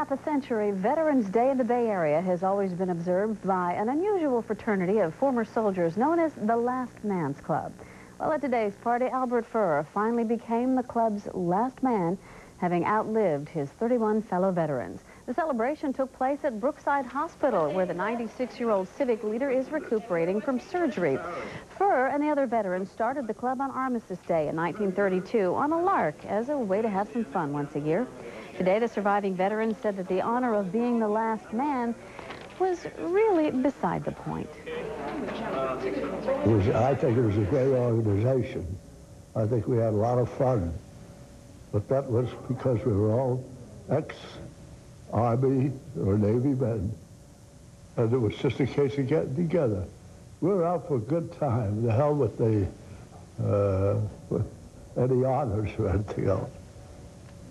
half a century, Veterans Day in the Bay Area has always been observed by an unusual fraternity of former soldiers known as the Last Man's Club. Well, at today's party, Albert Furr finally became the club's last man, having outlived his 31 fellow veterans. The celebration took place at Brookside Hospital, where the 96-year-old civic leader is recuperating from surgery. Furr and the other veterans started the club on Armistice Day in 1932 on a lark as a way to have some fun once a year. Today, the surviving veterans said that the honor of being the last man was really beside the point. I think it was a great organization. I think we had a lot of fun. But that was because we were all ex-Army or Navy men. And it was just a case of getting together. We were out for a good time. The hell with any honors or anything else.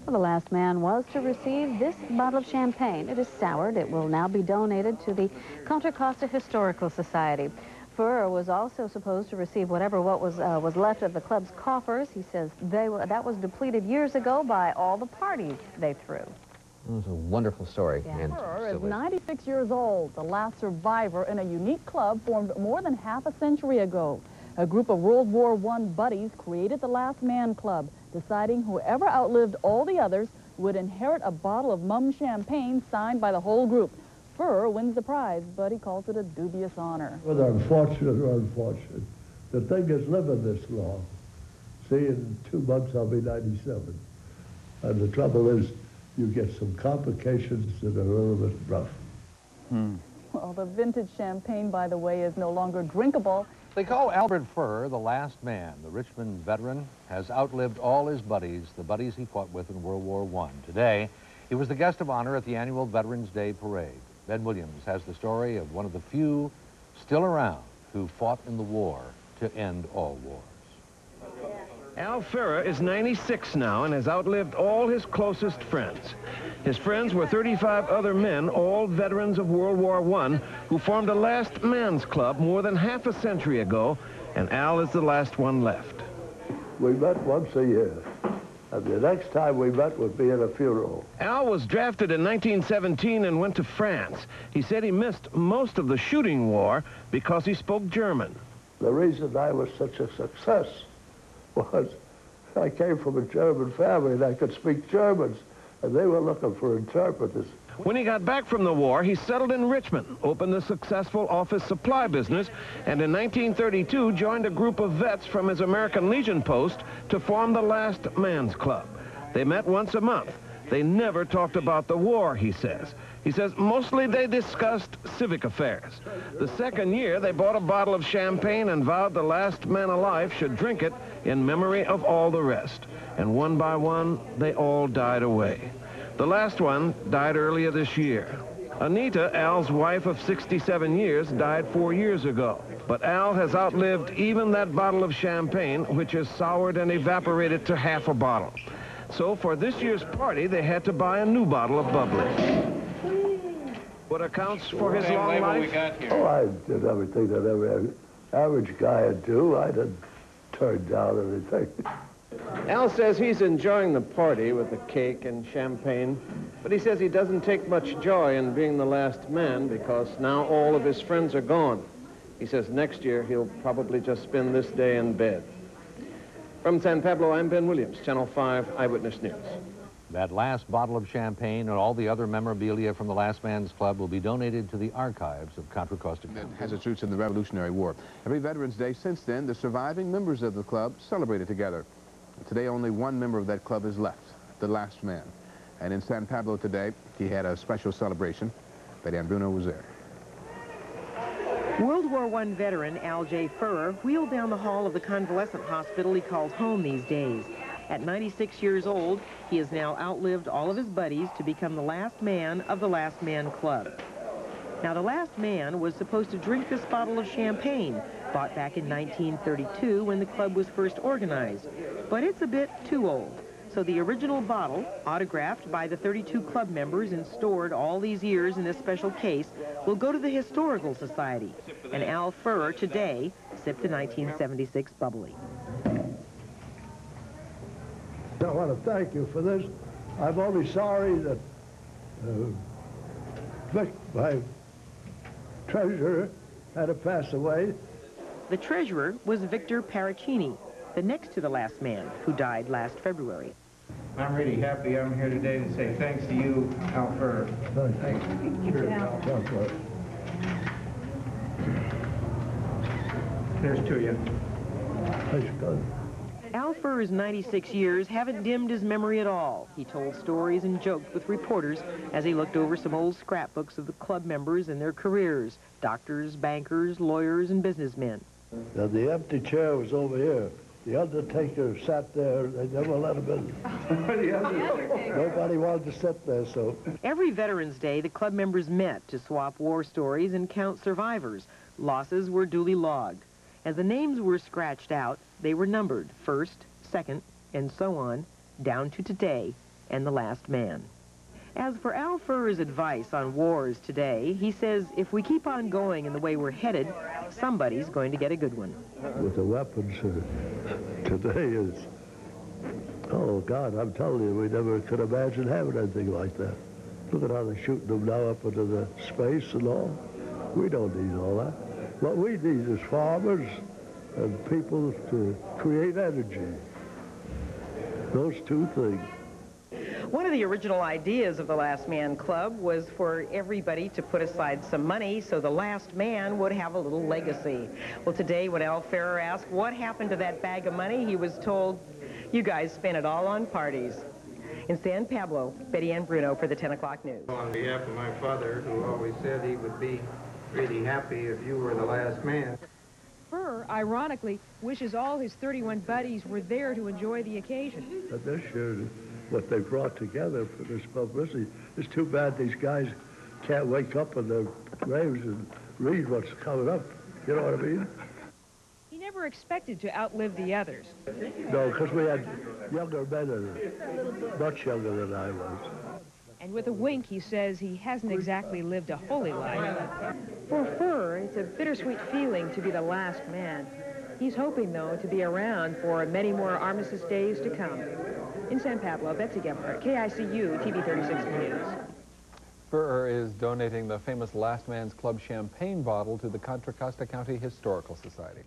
Well, the last man was to receive this bottle of champagne. It is soured. It will now be donated to the Contra Costa Historical Society. Furr was also supposed to receive what was left of the club's coffers. He says that was depleted years ago by all the parties they threw. It was a wonderful story. Yeah. Furr is 96 years old, the last survivor in a unique club formed more than half a century ago. A group of World War I buddies created the Last Man Club, deciding whoever outlived all the others would inherit a bottle of mum champagne signed by the whole group. Furr wins the prize, but he calls it a dubious honor. Whether unfortunate or unfortunate, the thing is living this long. See, in 2 months I'll be 97. And the trouble is, you get some complications that are a little bit rough. Well, the vintage champagne, by the way, is no longer drinkable. They call Albert Furr the last man. The Richmond veteran has outlived all his buddies, the buddies he fought with in World War I. Today, he was the guest of honor at the annual Veterans Day Parade. Ben Williams has the story of one of the few still around who fought in the war to end all wars. Al Furr is 96 now and has outlived all his closest friends. His friends were 35 other men, all veterans of World War I, who formed a Last Man's Club more than half a century ago, and Al is the last one left. We met once a year, and the next time we met would be at a funeral. Al was drafted in 1917 and went to France. He said he missed most of the shooting war because he spoke German. The reason I was such a success was I came from a German family and I could speak German, and they were looking for interpreters. When he got back from the war, he settled in Richmond, opened a successful office supply business, and in 1932 joined a group of vets from his American Legion post to form the Last Man's Club. They met once a month. They never talked about the war, he says. He says mostly they discussed civic affairs. The second year, they bought a bottle of champagne and vowed the last man alive should drink it in memory of all the rest. And one by one, they all died away. The last one died earlier this year. Anita, Al's wife of 67 years, died 4 years ago. But Al has outlived even that bottle of champagne, which is soured and evaporated to half a bottle. So for this year's party, they had to buy a new bottle of bubbly. What accounts for his long life? Oh, I did everything that every average guy would do. I didn't turn down anything. Al says he's enjoying the party with the cake and champagne, but he says he doesn't take much joy in being the last man because now all of his friends are gone. He says next year he'll probably just spend this day in bed. From San Pablo, I'm Ben Williams, Channel 5 Eyewitness News. That last bottle of champagne and all the other memorabilia from the Last Man's Club will be donated to the archives of Contra Costa. That has its roots in the Revolutionary War. Every Veterans Day since then, the surviving members of the club celebrated together. Today, only one member of that club is left, the last man. And in San Pablo today, he had a special celebration. Betty Ann Bruno was there. World War I veteran Al J. Furr wheeled down the hall of the convalescent hospital he calls home these days. At 96 years old, he has now outlived all of his buddies to become the last man of the Last Man Club. Now, the last man was supposed to drink this bottle of champagne, bought back in 1932 when the club was first organized. But it's a bit too old. So the original bottle, autographed by the 32 club members and stored all these years in this special case, will go to the Historical Society. And Al Furr today sipped the 1976 bubbly. I want to thank you for this. I'm only sorry that My treasurer had to pass away. The treasurer was Victor Paracchini, the next to the last man, who died last February. I'm really happy I'm here today to say thanks to you, Al Furr. Thanks. Sure. Here's to you. Thanks, God. Al Furr's 96 years haven't dimmed his memory at all. He told stories and joked with reporters as he looked over some old scrapbooks of the club members and their careers, doctors, bankers, lawyers, and businessmen. Now, the empty chair was over here. The undertaker sat there. They never let him in. Nobody wanted to sit there, so. Every Veterans Day, the club members met to swap war stories and count survivors. Losses were duly logged. As the names were scratched out, they were numbered, first, second, and so on, down to today and the last man. As for Al Furr's advice on wars today, he says if we keep on going in the way we're headed, somebody's going to get a good one. With the weapons today is, oh God, I'm telling you, we never could imagine having anything like that. Look at how they're shooting them now up into the space and all. We don't need all that. What we need is farmers and people to create energy. Those two things. One of the original ideas of the Last Man Club was for everybody to put aside some money so the last man would have a little legacy. Well, today when Al Ferrer asked what happened to that bag of money, he was told, you guys spent it all on parties. In San Pablo, Betty Ann Bruno for the 10 o'clock news. On behalf of my father, who always said he would be really happy if you were the last man. Furr, ironically, wishes all his 31 buddies were there to enjoy the occasion. But this year, what they brought together for this publicity, it's too bad these guys can't wake up in their graves and read what's coming up. You know what I mean? He never expected to outlive the others. No, because we had younger men, much younger than I was. And with a wink, he says he hasn't exactly lived a holy life. For Furr, it's a bittersweet feeling to be the last man. He's hoping, though, to be around for many more armistice days to come. In San Pablo, Betsy Gebhardt, KICU, TV 36 News. Furr is donating the famous Last Man's Club champagne bottle to the Contra Costa County Historical Society.